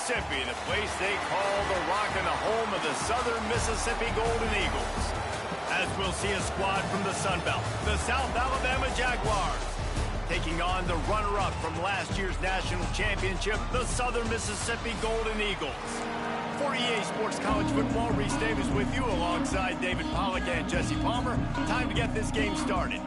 Mississippi, the place they call the Rock and the home of the Southern Mississippi Golden Eagles. As we'll see a squad from the Sun Belt, the South Alabama Jaguars, taking on the runner-up from last year's national championship, the Southern Mississippi Golden Eagles. For EA Sports College Football, Reese Davis with you alongside David Pollack and Jesse Palmer. Time to get this game started.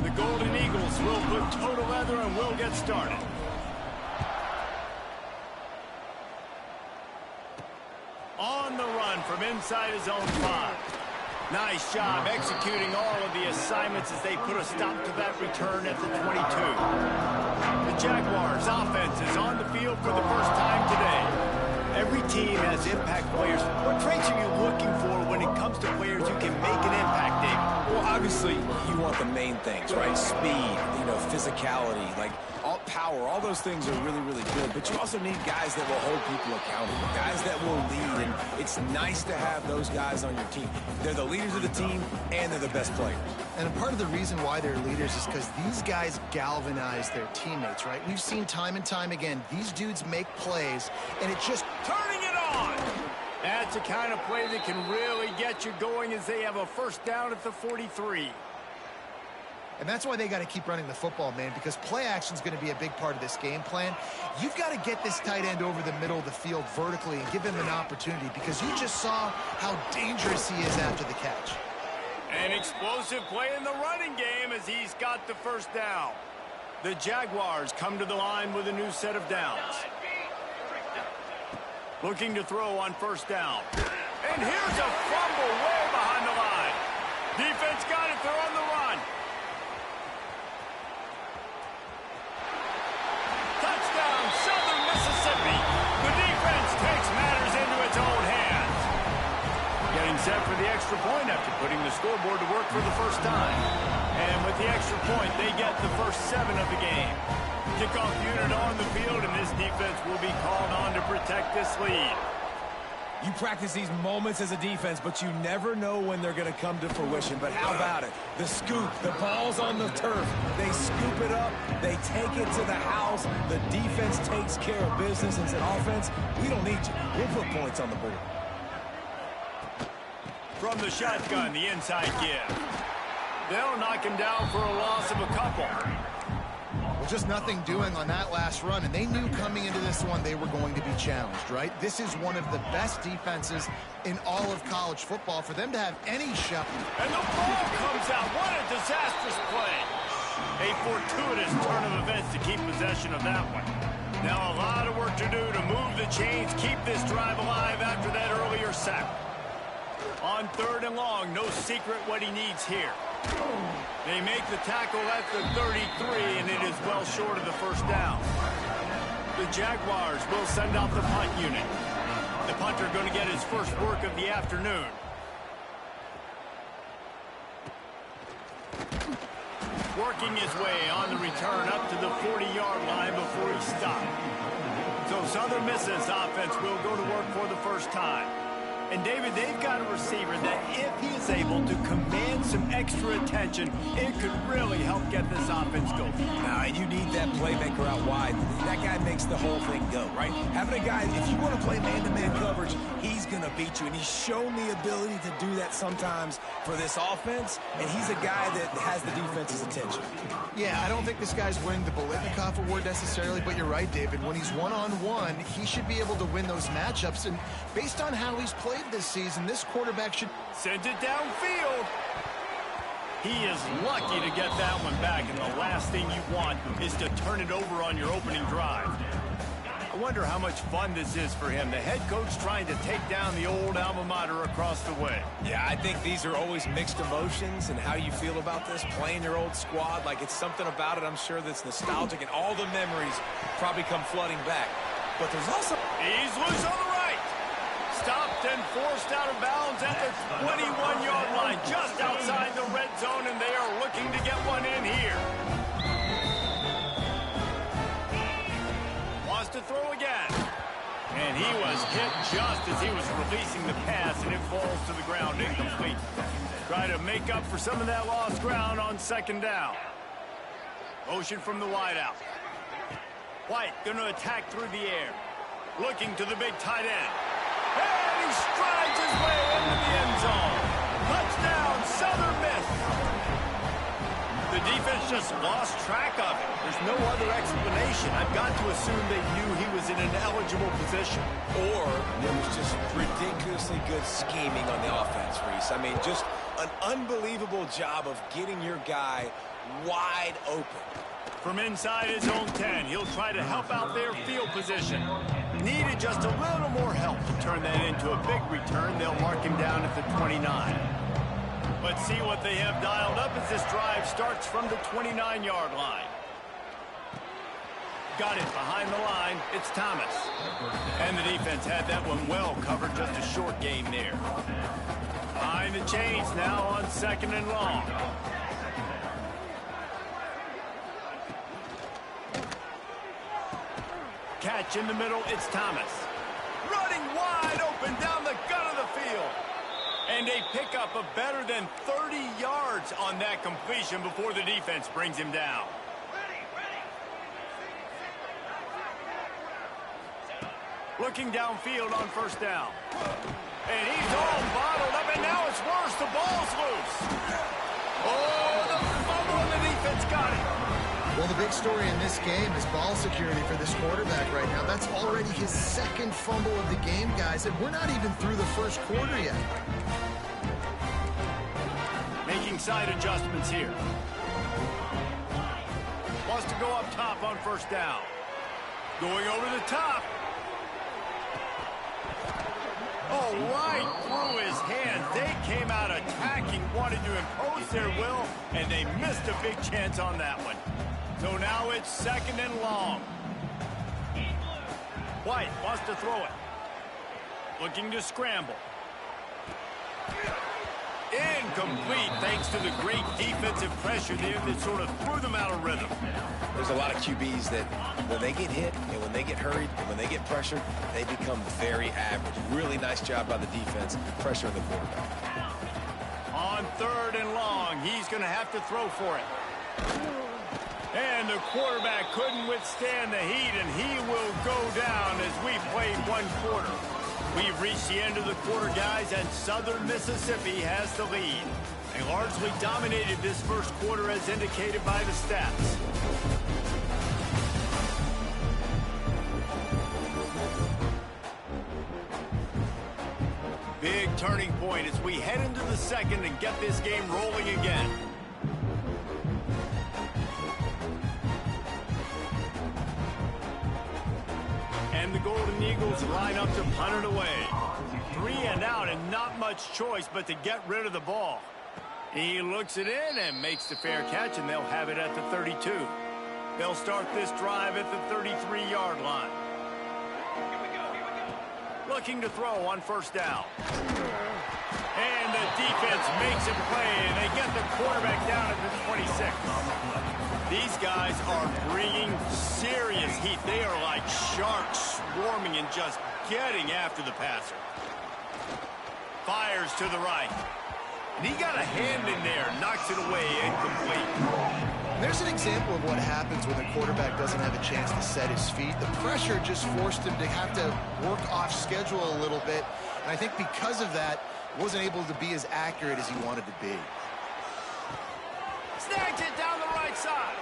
The Golden Eagles will put toe to leather and will get started. On the run from inside his own 5. Nice job executing all of the assignments as they put a stop to that return at the 22. The Jaguars' offense is on the field for the first time today. Every team has impact players. What traits are you looking for when it comes to players who can make an impact, David? Well, obviously, you want the main things, right? Speed, physicality, like power. All those things are really, really good. But you also need guys that will hold people accountable, guys that will lead. And it's nice to have those guys on your team. They're the leaders of the team, and they're the best players. And a part of the reason why they're leaders is because these guys galvanize their teammates, right? We've seen time and time again, these dudes make plays, and it's just turning it on. That's the kind of play that can really get you going as they have a first down at the 43. And that's why they got to keep running the football, man, because play action is going to be a big part of this game plan. You've got to get this tight end over the middle of the field vertically and give him an opportunity, because you just saw how dangerous he is after the catch. An explosive play in the running game as he's got the first down. The Jaguars come to the line with a new set of downs. Looking to throw on first down. And here's a fumble way behind the line. Defense got it. They're on the run. Touchdown, Southern Mississippi. The defense takes matters into its own hands. Getting set for the extra point after putting the scoreboard to work for the first time. And with the extra point, they get the first 7 of the game. Kickoff unit on the field, and this defense will be called on to protect this lead. You practice these moments as a defense, but you never know when they're going to come to fruition. But how about it? The scoop, the ball's on the turf. They scoop it up. They take it to the house. The defense takes care of business and said, offense, we don't need you. We'll put points on the board. From the shotgun, the inside give. They'll knock him down for a loss of a couple. Well, just nothing doing on that last run, and they knew coming into this one they were going to be challenged, right? This is one of the best defenses in all of college football. For them to have any shot. And the ball comes out. What a disastrous play. A fortuitous turn of events to keep possession of that one. Now a lot of work to do to move the chains, keep this drive alive after that earlier sack. On 3rd and long, no secret what he needs here. They make the tackle at the 33, and it is well short of the first down. The Jaguars will send out the punt unit. The punter going to get his first work of the afternoon. Working his way on the return up to the 40-yard line before he stopped. So Southern Miss's offense will go to work for the first time. And, David, they've got a receiver that if he is able to command some extra attention, it could really help get this offense going. Now, you need that playmaker out wide. That guy makes the whole thing go, right? Having a guy, if you want to play man-to-man coverage, he's going to beat you. And he's shown the ability to do that sometimes for this offense. And he's a guy that has the defense's attention. Yeah, I don't think this guy's winning the Bolitnikoff Award necessarily, but you're right, David. When he's one-on-one, he should be able to win those matchups. And based on how he's played this season, this quarterback should send it downfield. He is lucky to get that one back, and the last thing you want is to turn it over on your opening drive. I wonder how much fun this is for him. The head coach trying to take down the old alma mater across the way. Yeah, I think these are always mixed emotions and how you feel about this, playing your old squad. Like, it's something about it, I'm sure, that's nostalgic, and all the memories probably come flooding back. But there's also... He's loose on the right. Stopped and forced out of bounds at the 21-yard line, just outside the red zone, and they are looking to get one in here. Wants to throw again. And he was hit just as he was releasing the pass, and it falls to the ground incomplete. Try to make up for some of that lost ground on second down. Motion from the wideout. White going to attack through the air. Looking to the big tight end. And he strides his way into the end zone. Touchdown, Southern Miss. The defense just lost track of it. There's no other explanation. I've got to assume they knew he was in an eligible position. Or there was just ridiculously good scheming on the offense, Reese. I mean, just an unbelievable job of getting your guy wide open. From inside his own 10, he'll try to help out their field position. Needed just a little more help to turn that into a big return. They'll mark him down at the 29. Let's see what they have dialed up as this drive starts from the 29-yard line. Got it behind the line. It's Thomas. And the defense had that one well covered. Just a short game there. Behind the chains now on second and long. Catch in the middle, it's Thomas. Running wide open down the gut of the field. And a pickup of better than 30 yards on that completion before the defense brings him down. Looking downfield on first down. And he's all bottled up, and now it's worse. The ball's loose. Oh, the fumble, and the defense got it. Well, the big story in this game is ball security for this quarterback right now. That's already his second fumble of the game, guys, and we're not even through the first quarter yet. Making side adjustments here. Wants to go up top on first down. Going over the top. Oh, right through his hands. They came out attacking, wanted to impose their will, and they missed a big chance on that one. So now it's second and long. White wants to throw it. Looking to scramble. Incomplete, thanks to the great defensive pressure there that sort of threw them out of rhythm. There's a lot of QBs that when they get hit and when they get hurried and when they get pressured, they become very average. Really nice job by the defense, pressuring the quarterback. On third and long, he's going to have to throw for it. And the quarterback couldn't withstand the heat, and he will go down as we play one quarter. We've reached the end of the quarter, guys, and Southern Mississippi has the lead. They largely dominated this first quarter as indicated by the stats. Big turning point as we head into the second and get this game rolling again. And the Golden Eagles line up to punt it away. 3 and out and not much choice but to get rid of the ball. He looks it in and makes the fair catch, and they'll have it at the 32. They'll start this drive at the 33-yard line. Looking to throw on first down. And the defense makes a play, and they get the quarterback down at the 26. These guys are bringing serious heat. They are like sharks swarming and just getting after the passer. Fires to the right. And he got a hand in there, knocks it away, incomplete. There's an example of what happens when the quarterback doesn't have a chance to set his feet. The pressure just forced him to have to work off schedule a little bit. And I think because of that, wasn't able to be as accurate as he wanted to be. Snags it down the right side.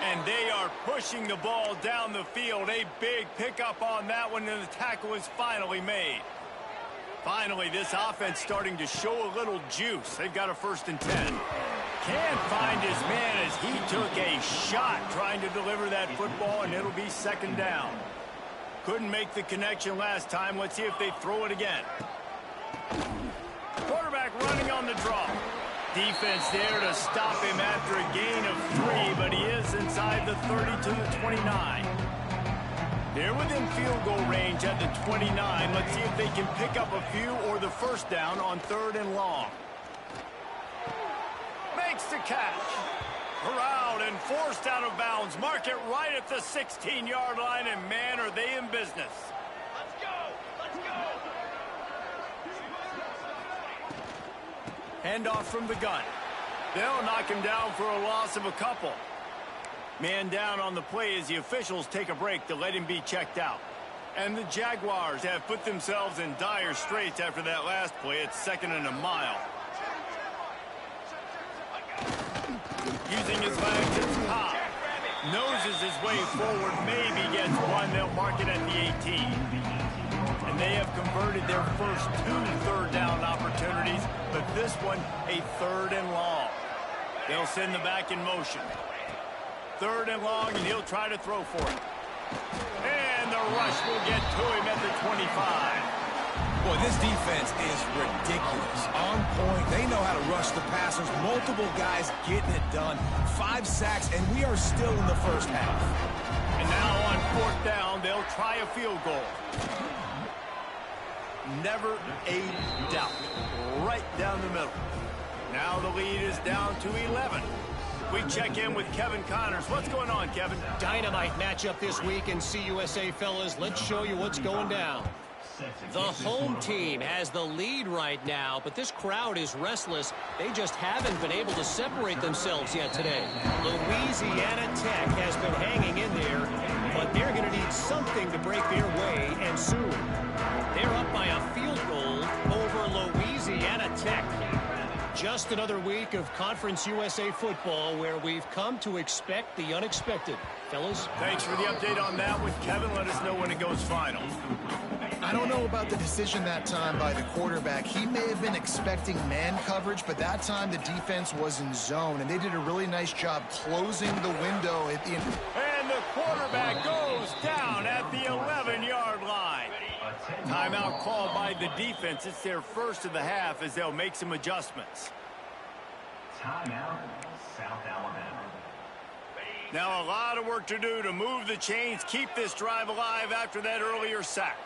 And they are pushing the ball down the field. A big pickup on that one, and the tackle is finally made. Finally, this offense starting to show a little juice. They've got a 1st and 10. Can't find his man as he took a shot trying to deliver that football, and it'll be second down. Couldn't make the connection last time. Let's see if they throw it again. Quarterback running on the draw. Defense there to stop him after a gain of 3, but he is inside the 30 to the 29. They're within field goal range at the 29. Let's see if they can pick up a few or the first down on 3rd and long. Makes the catch. Corralled and forced out of bounds. Mark it right at the 16-yard line, and man, are they in business. Handoff from the gun. They'll knock him down for a loss of a couple. Man down on the play as the officials take a break to let him be checked out. And the Jaguars have put themselves in dire straits after that last play. It's 2nd and a mile. Using his legs, it's Cobb. Noses his way forward, maybe gets one. They'll mark it at the 18. And they have converted their first 2 third-down opportunities, but this one a 3rd and long. They'll send the back in motion. 3rd and long, and he'll try to throw for it. And the rush will get to him at the 25. Boy, this defense is ridiculous. On point. They know how to rush the passers. Multiple guys getting it done. 5 sacks, and we are still in the first half. And now on 4th down, they'll try a field goal. Never a doubt. Right down the middle. Now the lead is down to 11. We check in with Kevin Connors. What's going on, Kevin? Dynamite matchup this week in CUSA, fellas. Let's show you what's going down. The home team has the lead right now, but this crowd is restless. They just haven't been able to separate themselves yet today. Louisiana Tech has been hanging in there, but they're going to need something to break their way, and soon. They're up by a field goal over Louisiana Tech. Just another week of Conference USA football where we've come to expect the unexpected. Fellas? Thanks for the update on that one, Kevin. Let us know when it goes final. I don't know about the decision that time by the quarterback. He may have been expecting man coverage, but that time the defense was in zone, and they did a really nice job closing the window at the end. And the quarterback goes down at the 11-yard line. Timeout called by the defense. It's their first of the half as they'll make some adjustments. Timeout, South Alabama. Now a lot of work to do to move the chains, keep this drive alive after that earlier sack.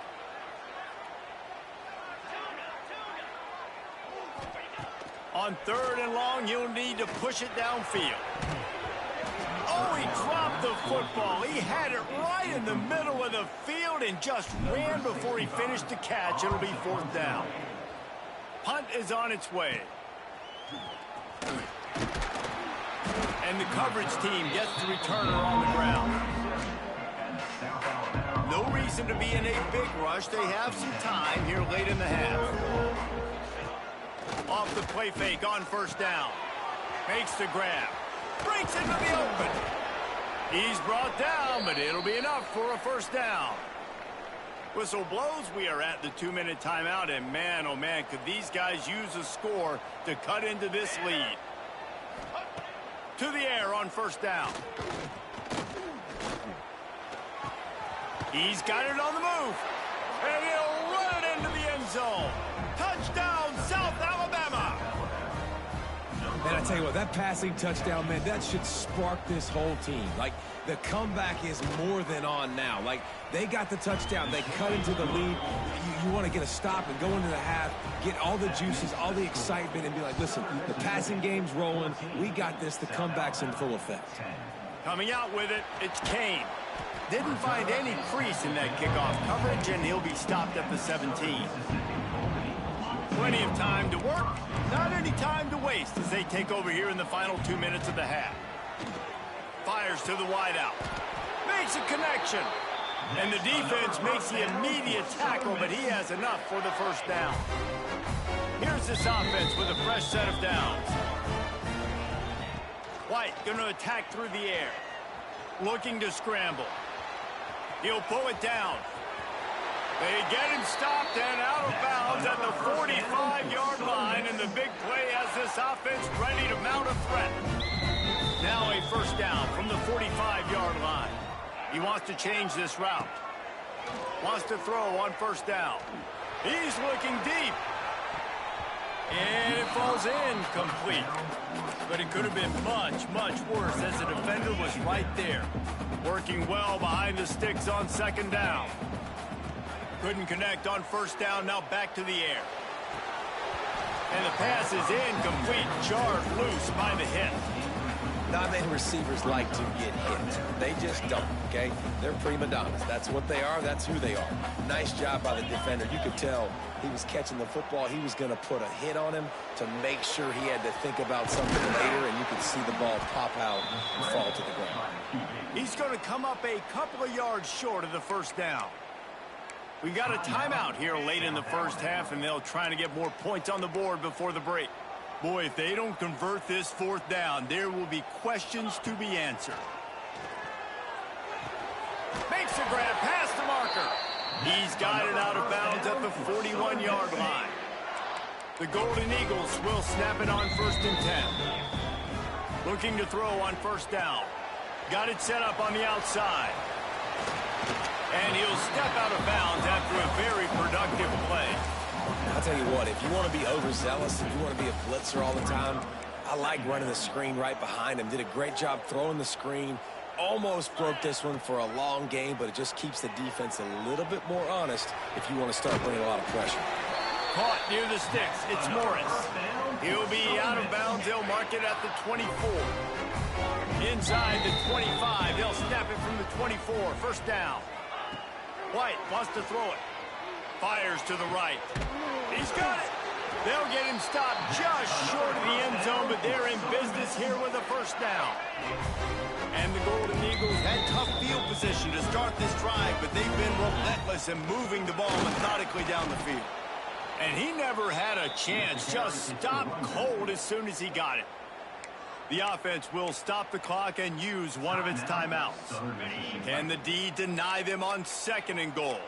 On 3rd and long, you'll need to push it downfield. Oh, he dropped the football. He had it right in the middle of the field and just ran before he finished the catch. It'll be 4th down. Punt is on its way. And the coverage team gets the returner on the ground. No reason to be in a big rush. They have some time here late in the half. Off the play fake on 1st down. Makes the grab. Breaks into the open. He's brought down, but it'll be enough for a 1st down. Whistle blows. We are at the 2-minute timeout, and man, oh man, could these guys use a score to cut into this lead. To the air on 1st down. He's got it on the move. And he'll run it into the end zone. Touchdown, South Alabama. And I tell you what, that passing touchdown, man, that should spark this whole team. Like, the comeback is more than on now. Like, they got the touchdown. They cut into the lead. You want to get a stop and go into the half, get all the juices, all the excitement, and be like, listen, the passing game's rolling. We got this. The comeback's in full effect. Coming out with it, it's Kane. Didn't find any crease in that kickoff coverage, and he'll be stopped at the 17. Plenty of time to work, not any time to waste as they take over here in the final 2 minutes of the half. Fires to the wideout. Makes a connection. And the defense makes the immediate tackle, but he has enough for the 1st down. Here's this offense with a fresh set of downs. White going to attack through the air. Looking to scramble. He'll pull it down. They get him stopped and out of bounds at the 45-yard line, and the big play has this offense ready to mount a threat. Now a 1st down from the 45-yard line. He wants to change this route. Wants to throw on 1st down. He's looking deep. And it falls incomplete. But it could have been much, much worse as the defender was right there. Working well behind the sticks on 2nd down. Couldn't connect on 1st down, now back to the air. And the pass is incomplete, jarred loose by the hit. Not many receivers like to get hit. They just don't, okay? They're prima donnas. That's what they are. That's who they are. Nice job by the defender. You could tell he was catching the football. He was going to put a hit on him to make sure he had to think about something later, and you could see the ball pop out and fall to the ground. He's going to come up a couple of yards short of the first down. We got a timeout here late in the first half, and they'll try to get more points on the board before the break. Boy, if they don't convert this fourth down, there will be questions to be answered. Makes a grab past the marker. He's got it out of bounds at the 41-yard line. The Golden Eagles will snap it on 1st and 10. Looking to throw on first down. Got it set up on the outside. And he'll step out of bounds after a very productive play. I'll tell you what, if you want to be overzealous, if you want to be a blitzer all the time, I like running the screen right behind him. Did a great job throwing the screen. Almost broke this one for a long game, but it just keeps the defense a little bit more honest if you want to start bringing a lot of pressure. Caught near the sticks. It's Morris. He'll be out of bounds. They'll mark it at the 24. Inside the 25. They'll snap it from the 24. First down. White wants to throw it. Fires to the right. He's got it. They'll get him stopped just short of the end zone, but they're in business here with a first down. And the Golden Eagles had tough field position to start this drive, but they've been relentless in moving the ball methodically down the field. And he never had a chance, just stopped cold as soon as he got it. The offense will stop the clock and use one of its timeouts. Can the D deny them on 2nd and goal?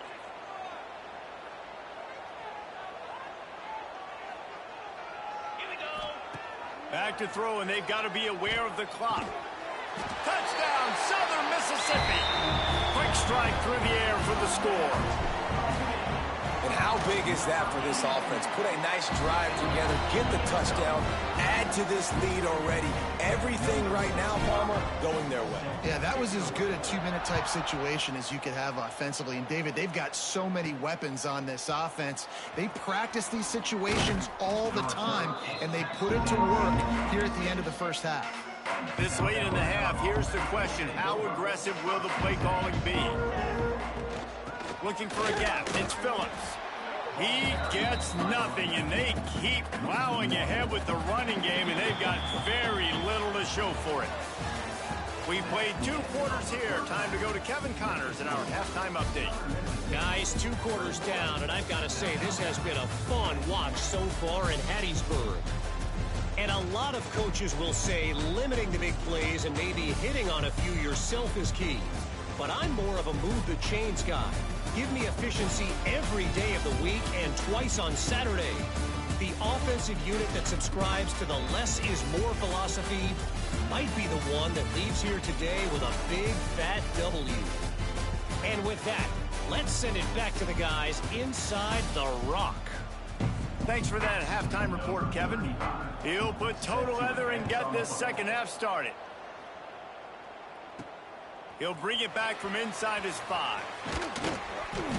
Back to throw, and they've got to be aware of the clock. Touchdown, Southern Mississippi. Quick strike through the air for the score. And how big is that for this offense? Put a nice drive together, get the touchdown, add to this lead already. Everything right now, Palmer, going their way. Yeah, that was as good a 2-minute type situation as you could have offensively. And, David, they've got so many weapons on this offense. They practice these situations all the time, and they put it to work here at the end of the first half. This late in the half, here's the question. How aggressive will the play calling be? Looking for a gap. It's Phillips. He gets nothing, and they keep plowing ahead with the running game, and they've got very little to show for it. We played 2 quarters here. Time to go to Kevin Connors in our halftime update. Guys, 2 quarters down, and I've got to say, this has been a fun watch so far in Hattiesburg. And a lot of coaches will say limiting the big plays and maybe hitting on a few yourself is key. But I'm more of a move the chains guy. Give me efficiency every day of the week and twice on Saturday. The offensive unit that subscribes to the less is more philosophy might be the one that leaves here today with a big fat W. And with that, let's send it back to the guys inside the rock. Thanks for that halftime report, Kevin. He'll put total leather and get this second half started. He'll bring it back from inside his 5.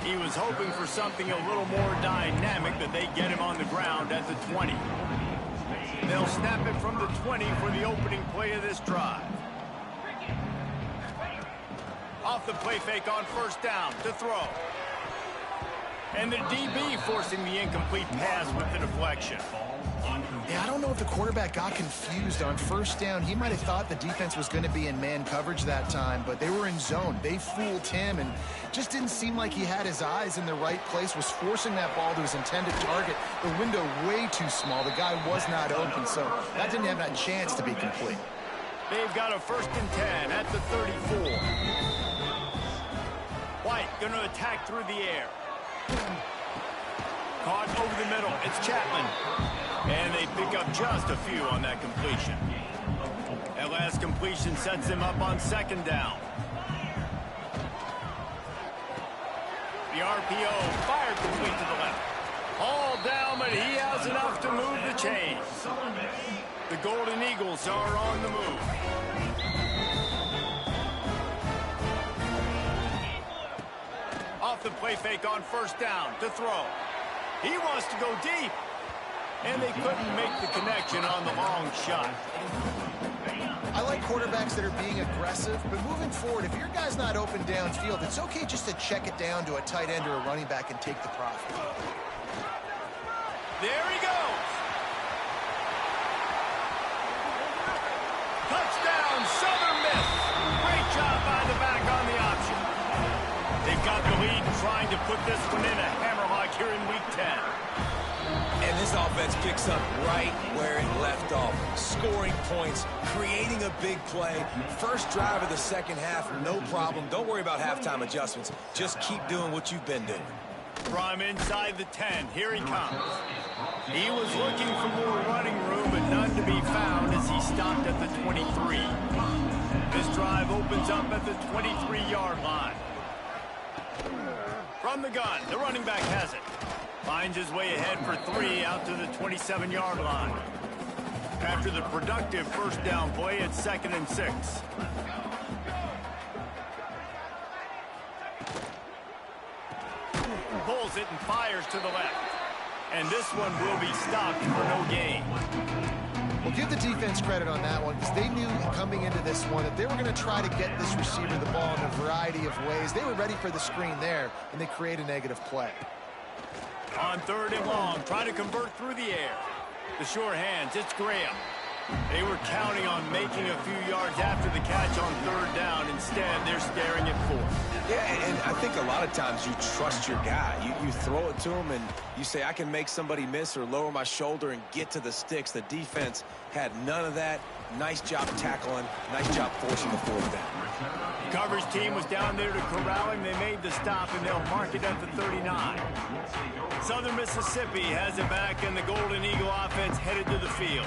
He was hoping for something a little more dynamic, but they get him on the ground at the 20. They'll snap it from the 20 for the opening play of this drive. Off the play fake on first down to throw. And the DB forcing the incomplete pass with the deflection. Yeah, I don't know if the quarterback got confused on first down. He might have thought the defense was going to be in man coverage that time, but they were in zone. They fooled him and just didn't seem like he had his eyes in the right place, was forcing that ball to his intended target. The window way too small. The guy was not open, so that didn't have that chance to be complete. They've got a 1st and 10 at the 34. White going to attack through the air. Caught over the middle. It's Chapman. And they pick up just a few on that completion. That last completion sets him up on 2nd down. The RPO fired complete to the left. All down, but he has enough to move the chains. The Golden Eagles are on the move. Off the play fake on first down to throw. He wants to go deep. And they couldn't make the connection on the long shot. I like quarterbacks that are being aggressive, but moving forward, if your guy's not open downfield, it's okay just to check it down to a tight end or a running back and take the profit. There he goes. Touchdown, Southern Miss. Great job by the back on the option. They've got the lead and trying to put this one in a hammerlock here in Week 10. And this offense picks up right where it left off. Scoring points, creating a big play. First drive of the second half, no problem. Don't worry about halftime adjustments. Just keep doing what you've been doing. From inside the 10, here he comes. He was looking for more running room, but none to be found as he stopped at the 23. This drive opens up at the 23-yard line. From the gun, the running back has it. Finds his way ahead for 3 out to the 27-yard line. After the productive first down play, it's 2nd and 6. Pulls it and fires to the left. And this one will be stopped for no gain. Well, give the defense credit on that one because they knew coming into this one that they were going to try to get this receiver the ball in a variety of ways. They were ready for the screen there, and they create a negative play. On 3rd and long, trying to convert through the air. The sure hands, it's Graham. They were counting on making a few yards after the catch on 3rd down. Instead, they're staring at 4th. Yeah, and I think a lot of times you trust your guy. You throw it to him and you say, I can make somebody miss or lower my shoulder and get to the sticks. The defense had none of that. Nice job tackling. Nice job forcing the 4th down. Coverage team was down there to corral him. They made the stop, and they'll mark it at the 39. Southern Mississippi has it back, and the Golden Eagle offense headed to the field.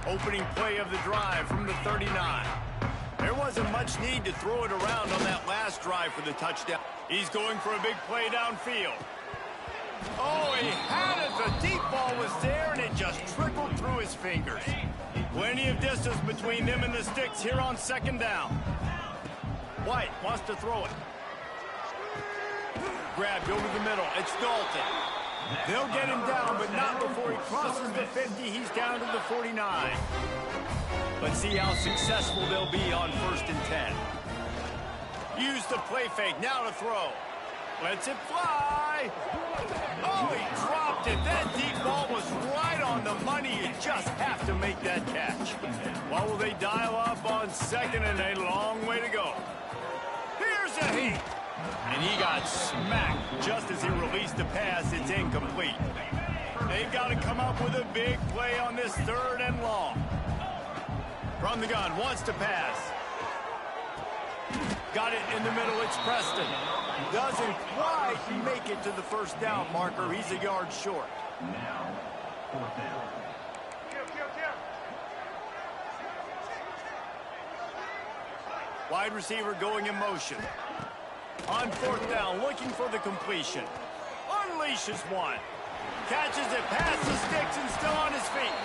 Opening play of the drive from the 39. There wasn't much need to throw it around on that last drive for the touchdown. He's going for a big play downfield. Oh, he had it. The deep ball was there, and it just trickled through his fingers. Plenty of distance between them and the sticks here on 2nd down. White wants to throw it. Grabbed over the middle. It's Dalton. They'll get him down, but not before he crosses the 50. He's down to the 49. Let's see how successful they'll be on 1st and 10. Use the play fake. Now to throw. Lets it fly. Oh, he dropped it. That deep ball was right on the money. You just have to make that catch. What will they dial up on 2nd and a long way to go? Here's a heat. And he got smacked just as he released the pass. It's incomplete. They've got to come up with a big play on this 3rd and long. From the gun, wants to pass. Got it in the middle, it's Preston. Doesn't quite make it to the 1st down marker. He's a yard short. Now, 4th down. Wide receiver going in motion. On 4th down, looking for the completion. Unleashes one. Catches it past the sticks and still on his feet.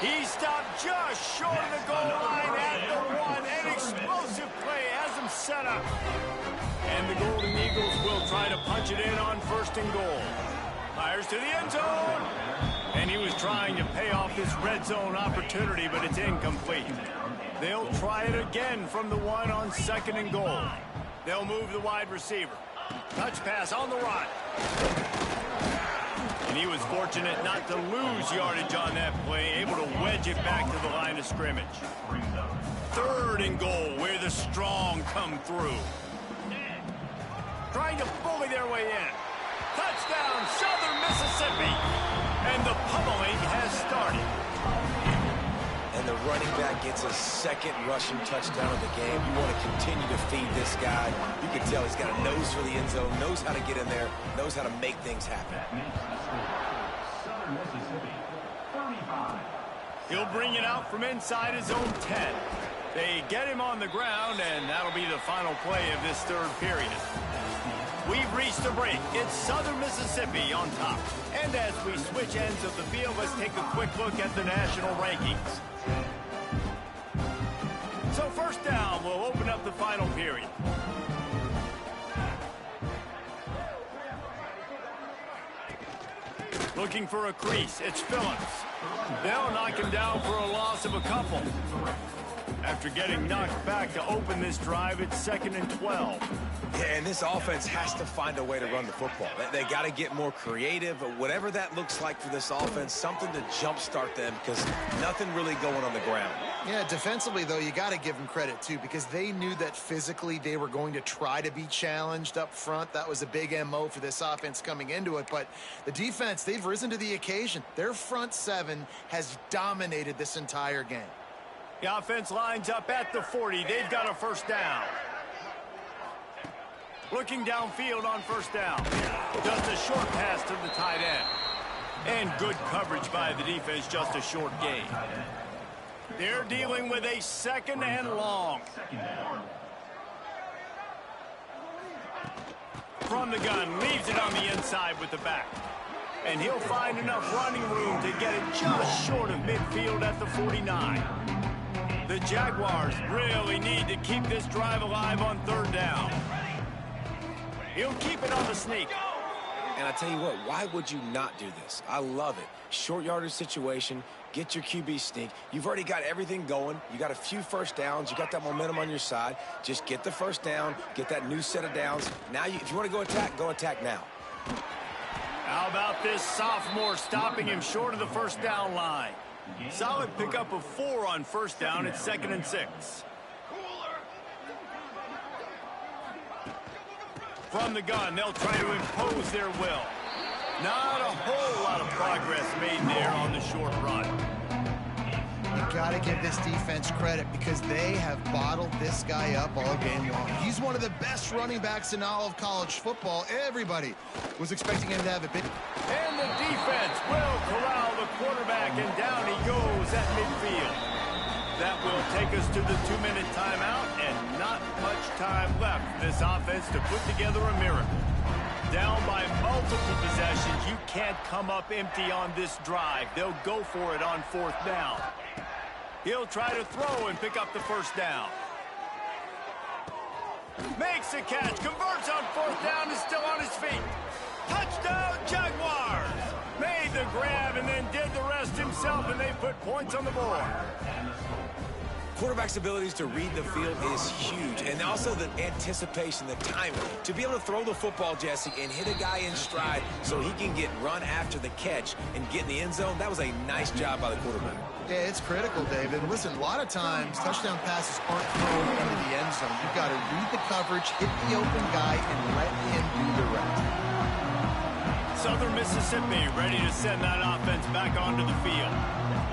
He stopped just short of the goal line at the 1. An explosive play has him set up. And the Golden Eagles will try to punch it in on 1st and goal. Fires to the end zone. And he was trying to pay off this red zone opportunity, but it's incomplete. They'll try it again from the 1 on 2nd and goal. They'll move the wide receiver. Touch pass on the run. And he was fortunate not to lose yardage on that play, able to wedge it back to the line of scrimmage. 3rd and goal, where the strong come through. Trying to bully their way in. Touchdown, Southern Mississippi. And the pummeling has started. And the running back gets a 2nd rushing touchdown of the game. You want to continue to feed this guy. You can tell he's got a nose for the end zone, knows how to get in there, knows how to make things happen. Southern Mississippi, 35. He'll bring it out from inside his own 10. They get him on the ground, and that'll be the final play of this 3rd period. We've reached the break. It's Southern Mississippi on top. And as we switch ends of the field, let's take a quick look at the national rankings. So 1st down, we'll open up the final period. Looking for a crease, it's Phillips. They'll knock him down for a loss of a couple. After getting knocked back to open this drive, it's 2nd and 12. Yeah, and this offense has to find a way to run the football. They got to get more creative, whatever that looks like for this offense, something to jumpstart them because nothing really going on the ground. Yeah, defensively, though, you got to give them credit, too, because they knew that physically they were going to try to be challenged up front. That was a big MO for this offense coming into it. But the defense, they've risen to the occasion. Their front seven has dominated this entire game. The offense lines up at the 40. They've got a first down. Looking downfield on first down. Just a short pass to the tight end. And good coverage by the defense, just a short gain. They're dealing with a 2nd and long. From the gun, leaves it on the inside with the back. And he'll find enough running room to get it just short of midfield at the 49. The Jaguars really need to keep this drive alive on 3rd down. He'll keep it on the sneak. And I tell you what, why would you not do this? I love it. Short yardage situation, get your QB sneak. You've already got everything going. You got a few first downs. You got that momentum on your side. Just get the first down, get that new set of downs. Now, if you want to go attack now. How about this sophomore stopping him short of the first down line? Solid pickup of 4 on first down. It's 2nd and 6. From the gun, they'll try to impose their will. Not a whole lot of progress made there on the short run. You got to give this defense credit because they have bottled this guy up all game long. He's one of the best running backs in all of college football. Everybody was expecting him to have a big... And the defense will corral the quarterback, and down he goes at midfield. That will take us to the 2-minute timeout, and not much time left for this offense to put together a miracle. Down by multiple possessions, you can't come up empty on this drive. They'll go for it on 4th down. He'll try to throw and pick up the first down. Makes a catch, converts on 4th down, is still on his feet. Touchdown, Jaguars! Made the grab and then did the rest himself, and they put points on the board. Quarterback's abilities to read the field is huge, and also the anticipation, the timing. To be able to throw the football, Jesse, and hit a guy in stride so he can get run after the catch and get in the end zone, that was a nice job by the quarterback. Yeah, it's critical, David. Listen, a lot of times, touchdown passes aren't thrown into the end zone. You've got to read the coverage, hit the open guy, and let him do the rest. Southern Mississippi ready to send that offense back onto the field.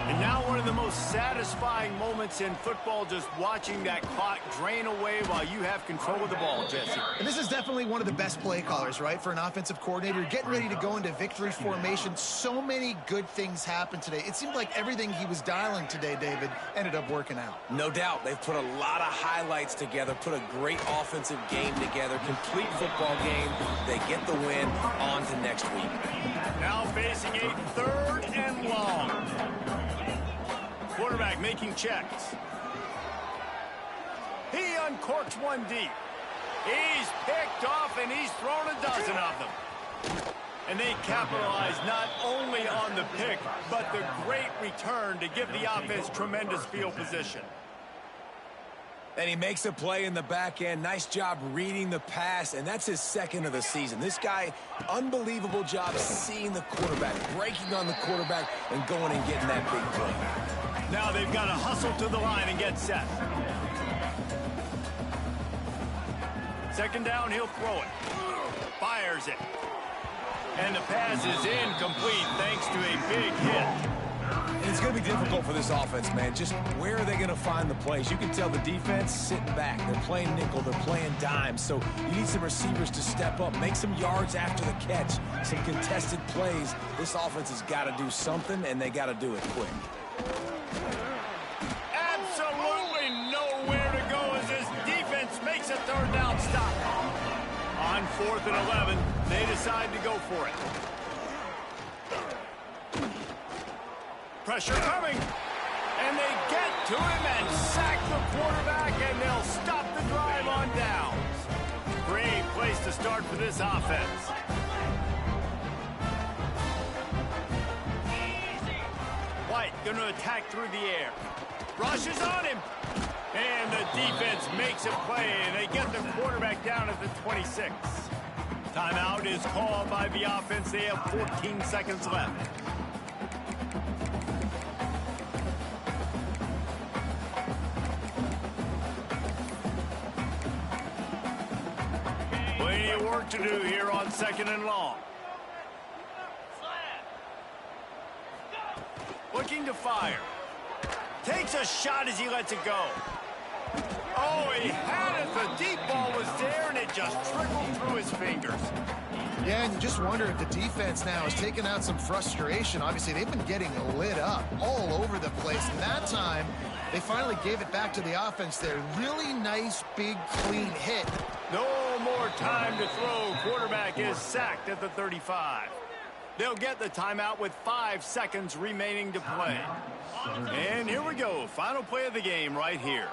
And now one of the most satisfying moments in football, just watching that clock drain away while you have control of the ball, Jesse. And this is definitely one of the best play callers, right, for an offensive coordinator. Getting ready to go into victory formation. So many good things happened today. It seemed like everything he was dialing today, David, ended up working out. No doubt. They've put a lot of highlights together, put a great offensive game together, complete football game. They get the win. On to next week. Now facing a 3rd and long. Quarterback making checks. He uncorks one deep. He's picked off, and he's thrown a dozen of them. And they capitalize not only on the pick, but the great return to give the offense tremendous field position. And he makes a play in the back end. Nice job reading the pass, and that's his 2nd of the season. This guy, unbelievable job seeing the quarterback, breaking on the quarterback, and going and getting that big play. Now they've got to hustle to the line and get set. 2nd down, he'll throw it. Fires it. And the pass is incomplete thanks to a big hit. And it's going to be difficult for this offense, man. Just where are they going to find the plays? You can tell the defense sitting back. They're playing nickel. They're playing dime. So you need some receivers to step up, make some yards after the catch, some contested plays. This offense has got to do something, and they got to do it quick. Absolutely nowhere to go as this defense makes a 3rd down stop. On 4th and 11, they decide to go for it. Pressure coming. And they get to him and sack the quarterback, and they'll stop the drive on downs. Great place to start for this offense. White going to attack through the air. Rushes on him. And the defense makes a play, and they get the quarterback down at the 26. Timeout is called by the offense. They have 14 seconds left. Plenty of work to do here on 2nd and long. Looking to fire. Takes a shot as he lets it go. Oh, he had it. The deep ball was there, and it just trickled through his fingers. Yeah, and you just wonder if the defense now is taking out some frustration. Obviously, they've been getting lit up all over the place. And that time, they finally gave it back to the offense there. Really nice, big, clean hit. No more time to throw. Quarterback is sacked at the 35. They'll get the timeout with 5 seconds remaining to play. And here we go. Final play of the game right here.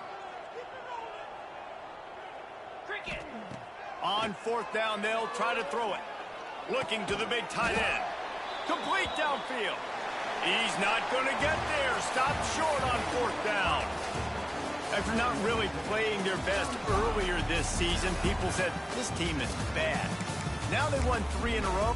On 4th down, they'll try to throw it. Looking to the big tight end. Complete downfield. He's not going to get there. Stopped short on 4th down. After not really playing their best earlier this season, people said this team is bad. Now they won 3 in a row.